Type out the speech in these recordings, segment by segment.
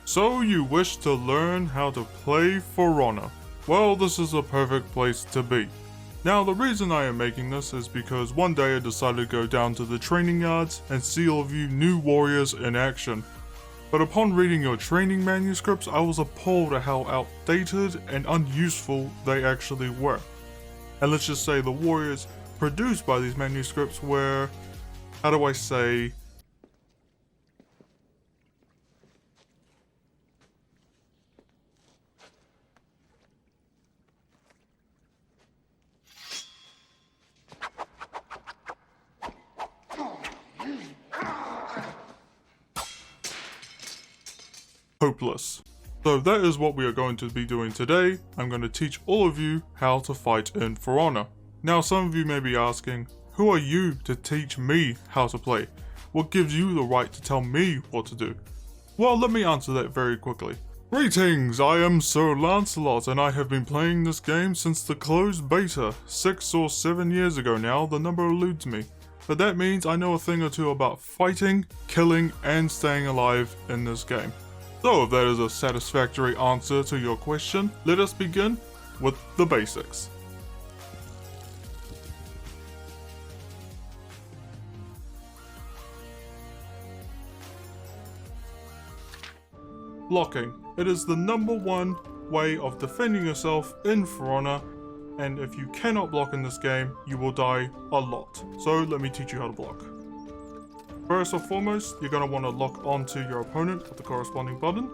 So you wish to learn how to play For Honor? Well, this is a perfect place to be. Now the reason I am making this is because one day I decided to go down to the training yards and see all of you new warriors in action. But upon reading your training manuscripts, I was appalled at how outdated and unuseful they actually were. And let's just say the warriors produced by these manuscripts were, how do I say, hopeless. So that is what we are going to be doing today. I'm going to teach all of you how to fight in For Honor. Now some of you may be asking, who are you to teach me how to play? What gives you the right to tell me what to do? Well, let me answer that very quickly. Greetings, I am Sir Lancelot and I have been playing this game since the closed beta, 6 or 7 years ago now, the number eludes me. But that means I know a thing or two about fighting, killing and staying alive in this game. So if that is a satisfactory answer to your question, let us begin with the basics. Blocking. It is the #1 way of defending yourself in For Honor, and if you cannot block in this game, you will die a lot. So let me teach you how to block. First and foremost, you're going to want to lock onto your opponent with the corresponding button.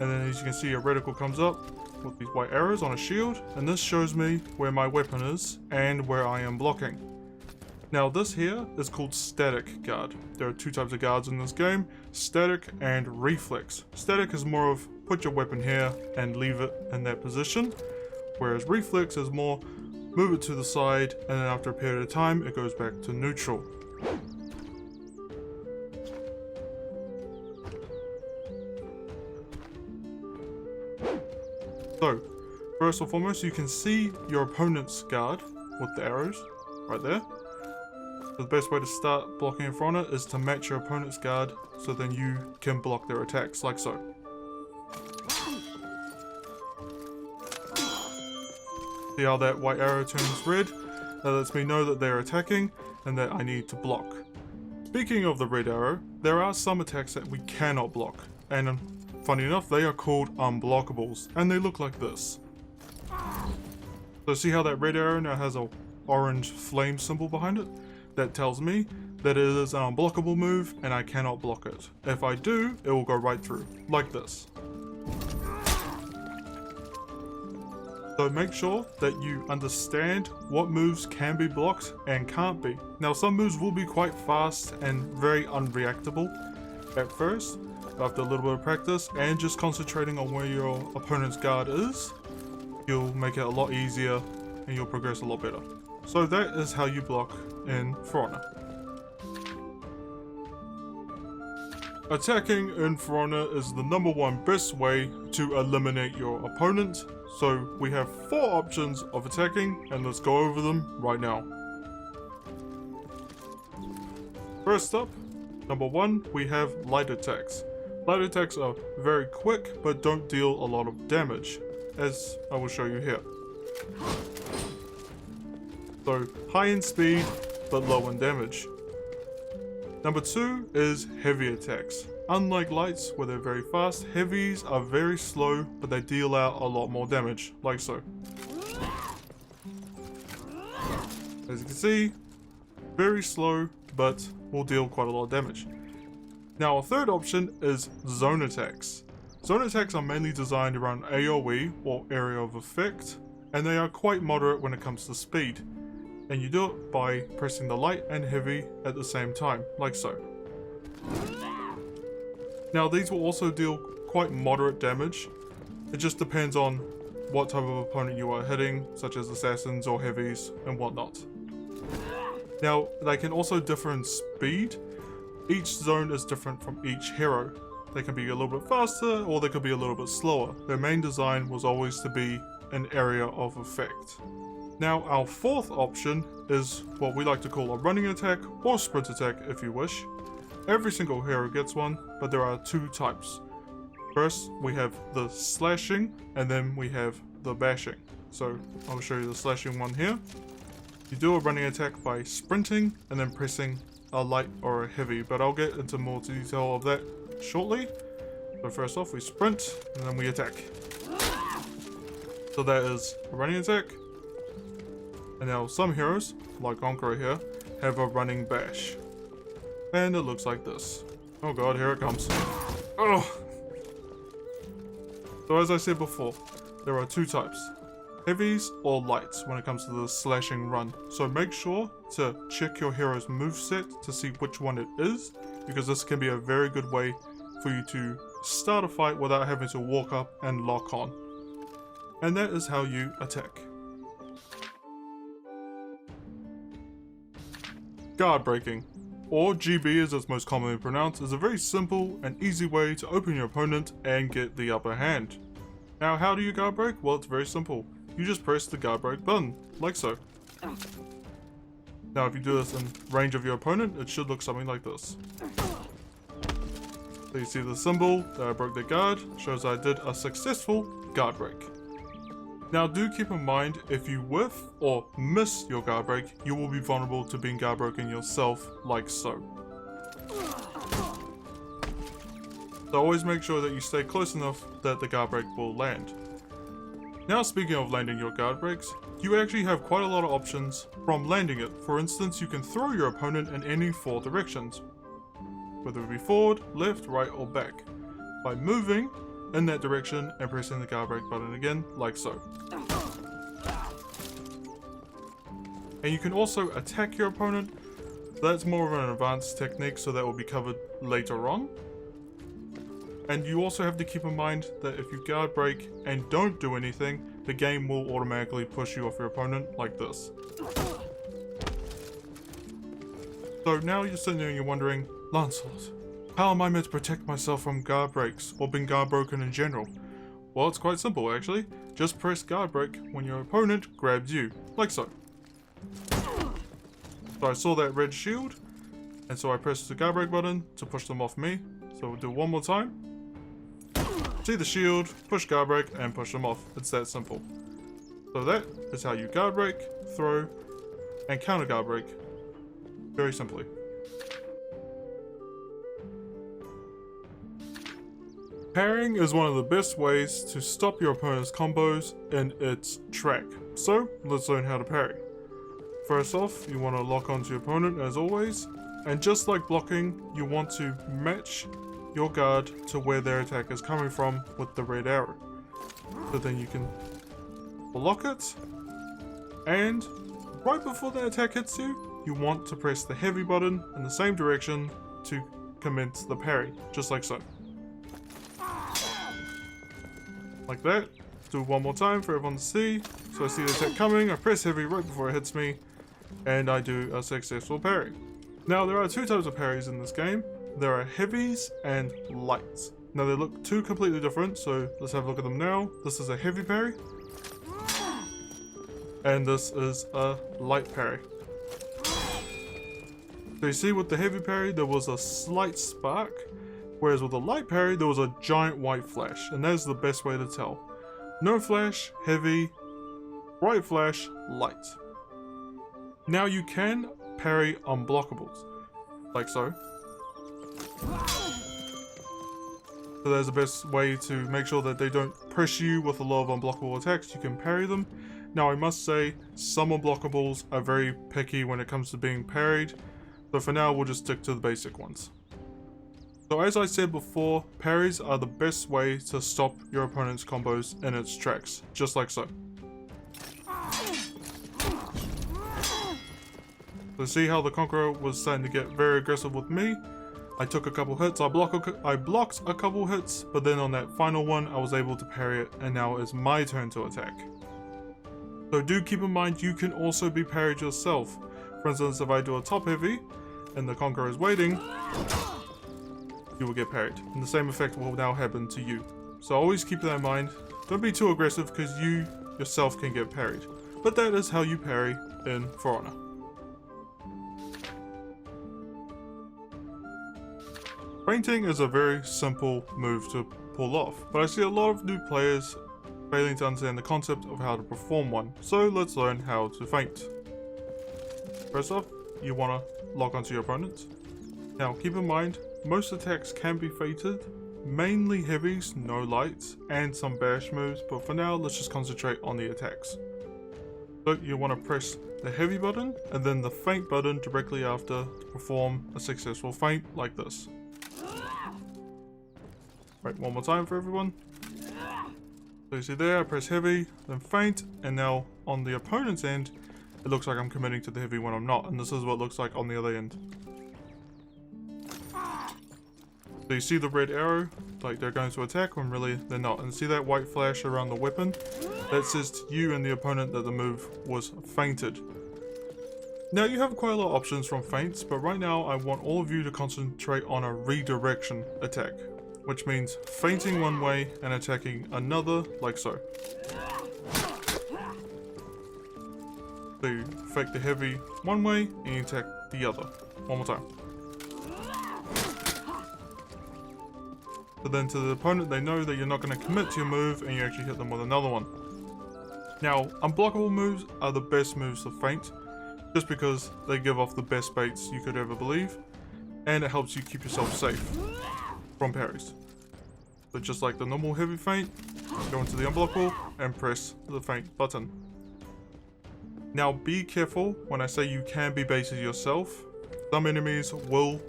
And then as you can see, a reticle comes up with these white arrows on a shield. And this shows me where my weapon is and where I am blocking. Now this here is called static guard. There are 2 types of guards in this game, static and reflex. Static is more of put your weapon here and leave it in that position. Whereas reflex is more move it to the side and then after a period of time it goes back to neutral. So, first and foremost, you can see your opponent's guard with the arrows right there. So the best way to start blocking in For Honor is to match your opponent's guard so then you can block their attacks like so. See how that white arrow turns red? That lets me know that they're attacking and that I need to block. Speaking of the red arrow, there are some attacks that we cannot block, and funny enough, they are called unblockables, and they look like this. So see how that red arrow now has a orange flame symbol behind it? That tells me that it is an unblockable move and I cannot block it. If I do, it will go right through, like this. So make sure that you understand what moves can be blocked and can't be. Now some moves will be quite fast and very unreactable at first. After a little bit of practice and just concentrating on where your opponent's guard is, you'll make it a lot easier and you'll progress a lot better. So that is how you block in For Honor. Attacking in For Honor is the #1 best way to eliminate your opponent. So we have 4 options of attacking and let's go over them right now. First up, #1, we have light attacks. Light attacks are very quick but don't deal a lot of damage, as I will show you here. So high in speed but low in damage. #2 is heavy attacks. Unlike lights where they're very fast, heavies are very slow but they deal out a lot more damage, like so. As you can see, very slow but will deal quite a lot of damage. Now a third option is zone attacks. Zone attacks are mainly designed around AoE or area of effect, and they are quite moderate when it comes to speed. And you do it by pressing the light and heavy at the same time, like so. Now these will also deal quite moderate damage. It just depends on what type of opponent you are hitting, such as assassins or heavies and whatnot. Now they can also differ in speed. Each zone is different from each hero. They can be a little bit faster or they could be a little bit slower. Their main design was always to be an area of effect. Now our 4th option is what we like to call a running attack or sprint attack if you wish. Every single hero gets one, but there are 2 types. First, we have the slashing, and then we have the bashing. So I'll show you the slashing one here. You do a running attack by sprinting and then pressing a light or a heavy, but I'll get into more detail of that shortly. So first off, we sprint and then we attack. So that is a running attack. And now some heroes, like Conqueror here, have a running bash. And it looks like this. Oh god, here it comes. Oh! So as I said before, there are two types. Heavies or lights when it comes to the slashing run. So make sure to check your hero's moveset to see which one it is, because this can be a very good way for you to start a fight without having to walk up and lock on. And that is how you attack. Guard breaking, or GB as it's most commonly pronounced, is a very simple and easy way to open your opponent and get the upper hand. Now how do you guard break? Well, it's very simple. You just press the guard break button, like so. Now if you do this in range of your opponent, it should look something like this. So you see the symbol that I broke the guard, shows I did a successful guard break. Now do keep in mind, if you whiff or miss your guard break, you will be vulnerable to being guard broken yourself, like so. So always make sure that you stay close enough that the guard break will land. Now speaking of landing your guard breaks, you actually have quite a lot of options from landing it. For instance, you can throw your opponent in any 4 directions, whether it be forward, left, right or back, by moving in that direction and pressing the guard break button again, like so. And you can also attack your opponent. That's more of an advanced technique, so that will be covered later on. And you also have to keep in mind that if you guard break and don't do anything, the game will automatically push you off your opponent like this. So now you're sitting there and you're wondering, Lancelot, how am I meant to protect myself from guard breaks or being guard broken in general? Well, it's quite simple actually. Just press guard break when your opponent grabs you, like so. So I saw that red shield, and so I pressed the guard break button to push them off me. So we'll do it one more time. See the shield, push guard break, and push them off. It's that simple. So that is how you guard break, throw, and counter guard break. Very simply. Parrying is one of the best ways to stop your opponent's combos in its track. So let's learn how to parry. First off, you want to lock onto your opponent as always, and just like blocking, you want to match your guard to where their attack is coming from with the red arrow. So then you can block it, and right before the attack hits you, you want to press the heavy button in the same direction to commence the parry, just like so. Like that. Do it one more time for everyone to see. So I see the attack coming, I press heavy right before it hits me, and I do a successful parry. Now there are 2 types of parries in this game. There are heavies and lights. Now they look 2 completely different, so let's have a look at them now. This is a heavy parry, and this is a light parry. So you see with the heavy parry there was a slight spark, whereas with the light parry there was a giant white flash, and that is the best way to tell. No flash, heavy, bright flash, light. Now you can parry unblockables, like so. So that's the best way to make sure that they don't press you with a lot of unblockable attacks. You can parry them. Now I must say, some unblockables are very picky when it comes to being parried, so for now we'll just stick to the basic ones. So as I said before, parries are the best way to stop your opponent's combos in its tracks, just like so. So see how the Conqueror was starting to get very aggressive with me? I took a couple hits, I blocked a couple hits, but then on that final one I was able to parry it, and now it's my turn to attack. So do keep in mind you can also be parried yourself. For instance, if I do a top heavy and the Conqueror is waiting, you will get parried, and the same effect will now happen to you. So always keep that in mind. Don't be too aggressive because you yourself can get parried. But that is how you parry in For Honor. Feinting is a very simple move to pull off, but I see a lot of new players failing to understand the concept of how to perform one, so let's learn how to feint. First off, you want to lock onto your opponent. Now keep in mind, most attacks can be feinted, mainly heavies, no lights, and some bash moves, but for now let's just concentrate on the attacks. So you want to press the heavy button and then the feint button directly after to perform a successful feint like this. Right, one more time for everyone. So you see there, I press heavy, then feint, and now on the opponent's end, it looks like I'm committing to the heavy when I'm not, and this is what it looks like on the other end. So you see the red arrow, like they're going to attack when really they're not, and see that white flash around the weapon? That says to you and the opponent that the move was feinted. Now you have quite a lot of options from feints, but right now I want all of you to concentrate on a redirection attack, which means feinting one way and attacking another, like so. So you fake the heavy one way and you attack the other. One more time. So then to the opponent, they know that you're not going to commit to your move and you actually hit them with another one. Now, unblockable moves are the best moves to feint, just because they give off the best baits you could ever believe, and it helps you keep yourself safe from parries. So just like the normal heavy feint, go into the unblockable and press the feint button. Now be careful when I say you can be baited yourself. Some enemies will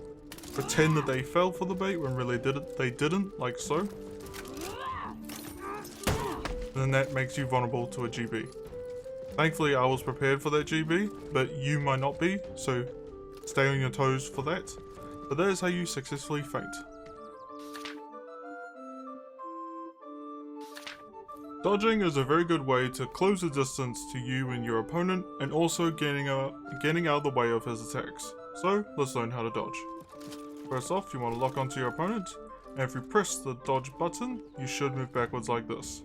pretend that they fell for the bait when really they didn't, like so. And then that makes you vulnerable to a GB. Thankfully I was prepared for that GB, but you might not be, so stay on your toes for that. But that is how you successfully feint. Dodging is a very good way to close the distance to you and your opponent, and also getting out of the way of his attacks. So let's learn how to dodge. First off, you want to lock onto your opponent, and if you press the dodge button, you should move backwards like this.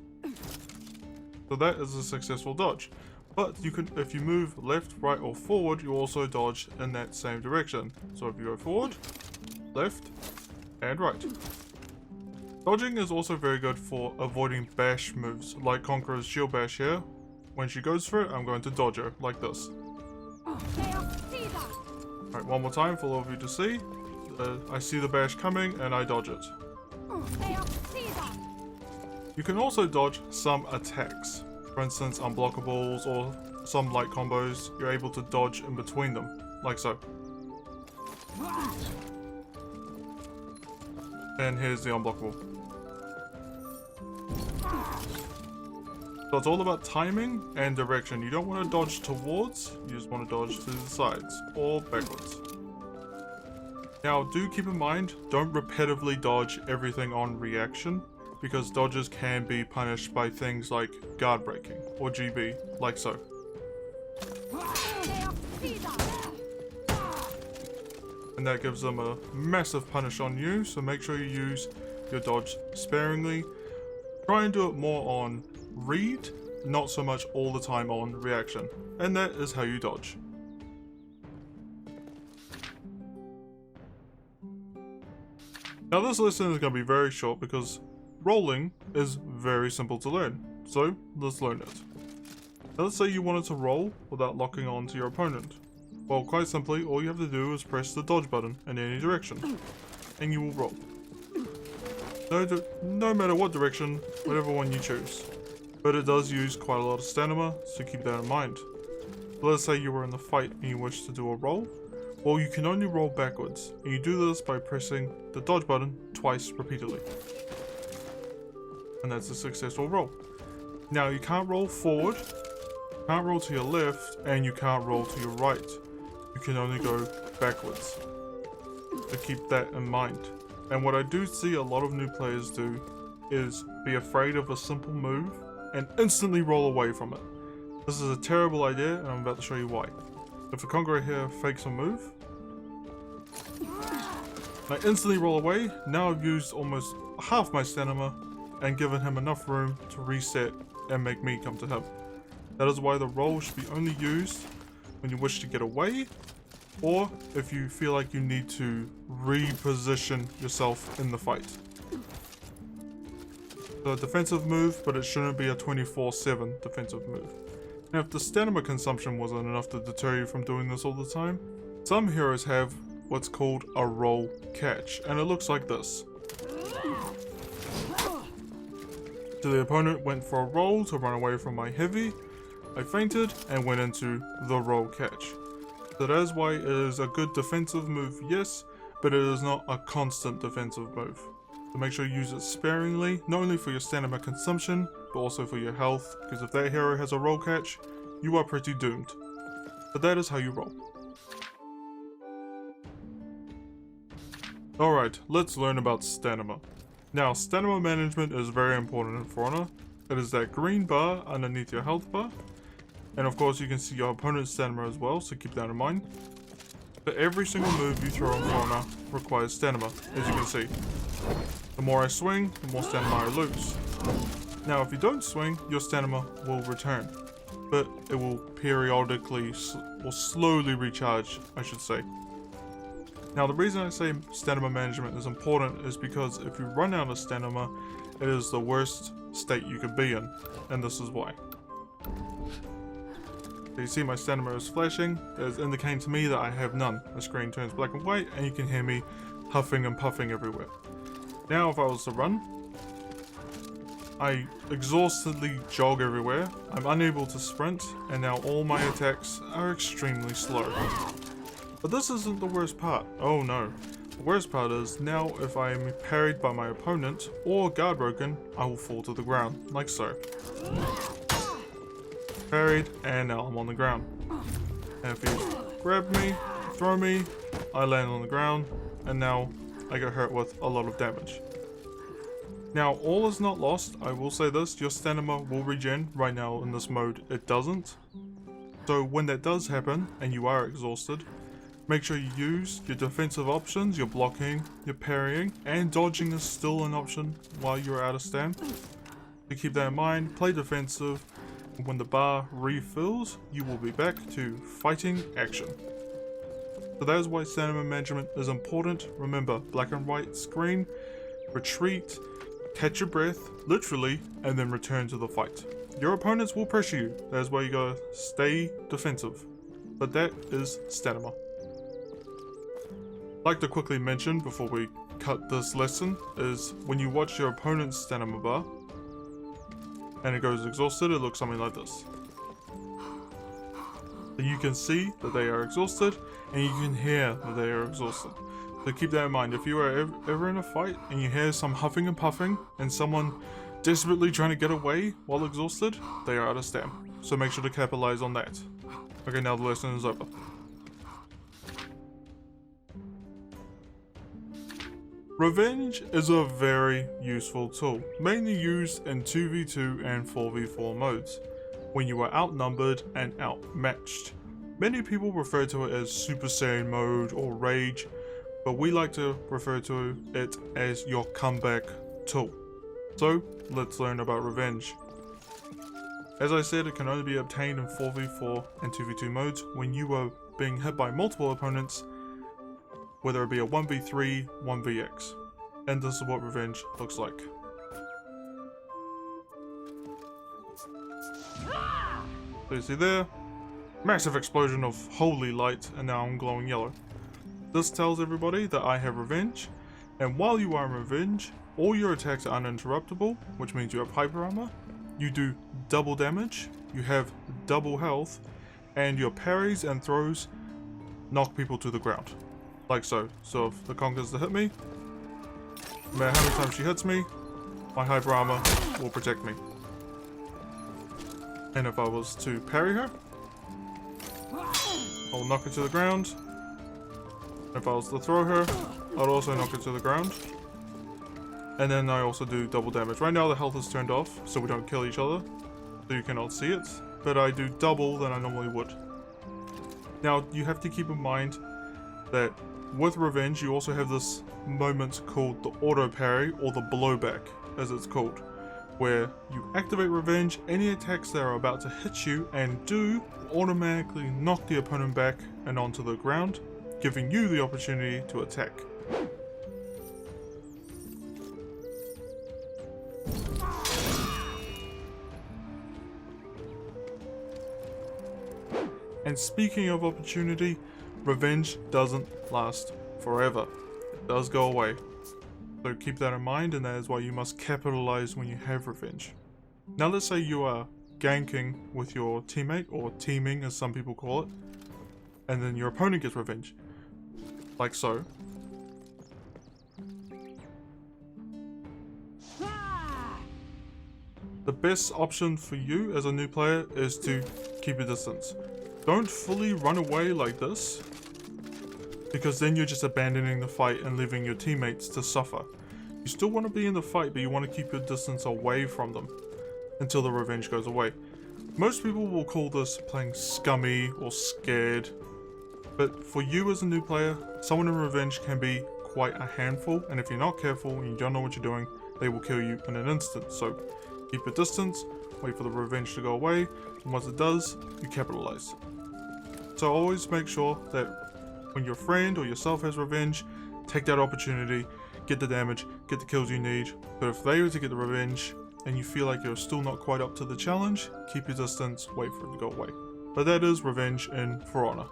So that is a successful dodge. But you can, if you move left, right, or forward, you also dodge in that same direction. So if you go forward, left, and right. Dodging is also very good for avoiding bash moves, like Conqueror's shield bash here. When she goes for it, I'm going to dodge her, like this. Alright, one more time for all of you to see. I see the bash coming, and I dodge it. You can also dodge some attacks. For instance, unblockables or some light combos, you're able to dodge in between them, like so. And here's the unblockable. So it's all about timing and direction. You don't want to dodge towards, you just want to dodge to the sides or backwards. Now do keep in mind, don't repetitively dodge everything on reaction, because dodges can be punished by things like guard breaking or GB, like so. And that gives them a massive punish on you, so make sure you use your dodge sparingly. Try and do it more on read, not so much all the time on reaction. And that is how you dodge. Now this lesson is going to be very short because rolling is very simple to learn, so let's learn it. Now let's say you wanted to roll without locking on to your opponent. Well, quite simply, all you have to do is press the dodge button in any direction, and you will roll. No matter what direction, whatever one you choose. But it does use quite a lot of stamina, so keep that in mind. But let's say you were in the fight and you wish to do a roll. Well, you can only roll backwards, and you do this by pressing the dodge button twice repeatedly. And that's a successful roll. Now you can't roll forward, you can't roll to your left, and you can't roll to your right. You can only go backwards. So keep that in mind. And what I do see a lot of new players do is be afraid of a simple move and instantly roll away from it. This is a terrible idea, and I'm about to show you why. If the Conqueror here fakes a move, I instantly roll away. Now I've used almost half my stamina and given him enough room to reset and make me come to him. That is why the roll should be only used when you wish to get away or if you feel like you need to reposition yourself in the fight. So a defensive move, but it shouldn't be a 24/7 defensive move. Now if the stamina consumption wasn't enough to deter you from doing this all the time, some heroes have what's called a roll catch, and it looks like this. So the opponent went for a roll to run away from my heavy, I feinted and went into the roll catch. So that is why it is a good defensive move, yes, but it is not a constant defensive move. So make sure you use it sparingly, not only for your stamina consumption, but also for your health, because if that hero has a roll catch, you are pretty doomed. But that is how you roll. Alright, let's learn about stamina. Now, stamina management is very important in For Honor. It is that green bar underneath your health bar. And of course you can see your opponent's stamina as well, so keep that in mind. But every single move you throw in For Honor requires stamina, as you can see. The more I swing, the more stamina I lose. Now if you don't swing, your stamina will return. But it will periodically, or slowly recharge, I should say. Now the reason I say stamina management is important is because if you run out of stamina, it is the worst state you could be in, and this is why. So you see my stamina is flashing, that is indicating to me that I have none. The screen turns black and white and you can hear me huffing and puffing everywhere. Now if I was to run, I exhaustedly jog everywhere, I'm unable to sprint, and now all my attacks are extremely slow. But this isn't the worst part. Oh no. The worst part is, now if I am parried by my opponent or guard broken, I will fall to the ground, like so. Parried, and now I'm on the ground. And if you grab me, throw me, I land on the ground, and now I get hurt with a lot of damage. Now all is not lost, I will say this, your stamina will regen. Right now in this mode it doesn't. So when that does happen, and you are exhausted, make sure you use your defensive options, your blocking, your parrying, and dodging is still an option while you're out of stam. To keep that in mind, play defensive. When the bar refills, you will be back to fighting action. So that is why stamina management is important. Remember, black and white screen, retreat, catch your breath, literally, and then return to the fight. Your opponents will pressure you, that is why you gotta stay defensive. But that is stamina. I'd like to quickly mention before we cut this lesson is when you watch your opponent's stamina bar and it goes exhausted, it looks something like this. So you can see that they are exhausted and you can hear that they are exhausted. So keep that in mind. If you are ever in a fight and you hear some huffing and puffing and someone desperately trying to get away while exhausted, they are out of stam. So make sure to capitalize on that. Okay, now the lesson is over. Revenge is a very useful tool, mainly used in 2v2 and 4v4 modes, when you are outnumbered and outmatched. Many people refer to it as Super Saiyan mode or Rage, but we like to refer to it as your comeback tool. So, let's learn about Revenge. As I said, it can only be obtained in 4v4 and 2v2 modes when you are being hit by multiple opponents, whether it be a 1v3, 1vx. And this is what Revenge looks like. So you see there, massive explosion of holy light, and now I'm glowing yellow. This tells everybody that I have Revenge, and while you are in Revenge, all your attacks are uninterruptible, which means you have hyper armor, you do double damage, you have double health, and your parries and throws knock people to the ground. Like so. So if the Conqueror's to hit me, no matter how many times she hits me, my hyper armor will protect me. And if I was to parry her, I'll knock her to the ground. If I was to throw her, I'll also knock her to the ground. And then I also do double damage. Right now the health is turned off, so we don't kill each other, so you cannot see it. But I do double than I normally would. Now you have to keep in mind that with Revenge, you also have this moment called the auto parry, or the blowback, as it's called. where you activate Revenge. Any attacks that are about to hit you and do automatically knock the opponent back and onto the ground, giving you the opportunity to attack. And speaking of opportunity, Revenge doesn't last forever. It does go away. So keep that in mind, and that is why you must capitalize when you have Revenge. Now let's say you are ganking with your teammate, or teaming as some people call it, and then your opponent gets Revenge. Like so. The best option for you as a new player is to keep your distance. Don't fully run away like this, because then you're just abandoning the fight and leaving your teammates to suffer. You still want to be in the fight, but you want to keep your distance away from them until the Revenge goes away. Most people will call this playing scummy or scared, but for you as a new player, someone in Revenge can be quite a handful, and if you're not careful and you don't know what you're doing, they will kill you in an instant. So keep your distance, wait for the Revenge to go away, and once it does, you capitalize. So always make sure that when your friend or yourself has Revenge, take that opportunity, get the damage, get the kills you need. But if they were to get the Revenge and you feel like you're still not quite up to the challenge, keep your distance, wait for it to go away. But that is Revenge in For Honor.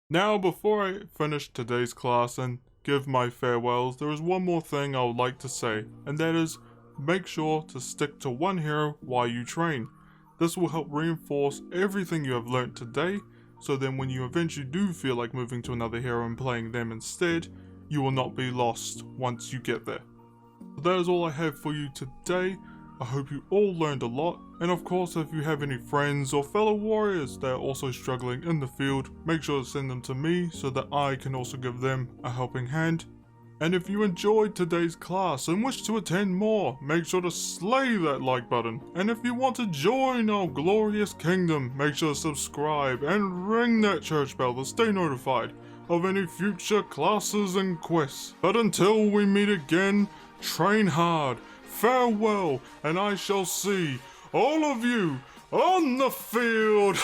Now, before I finish today's class and give my farewells, there is one more thing I would like to say, and that is make sure to stick to one hero while you train. This will help reinforce everything you have learnt today, so then when you eventually do feel like moving to another hero and playing them instead, you will not be lost once you get there. So that is all I have for you today. I hope you all learned a lot, and of course if you have any friends or fellow warriors that are also struggling in the field, make sure to send them to me so that I can also give them a helping hand. And if you enjoyed today's class and wish to attend more, make sure to slay that like button. And if you want to join our glorious kingdom, make sure to subscribe and ring that church bell to stay notified of any future classes and quests. But until we meet again, train hard, farewell, and I shall see all of you on the field.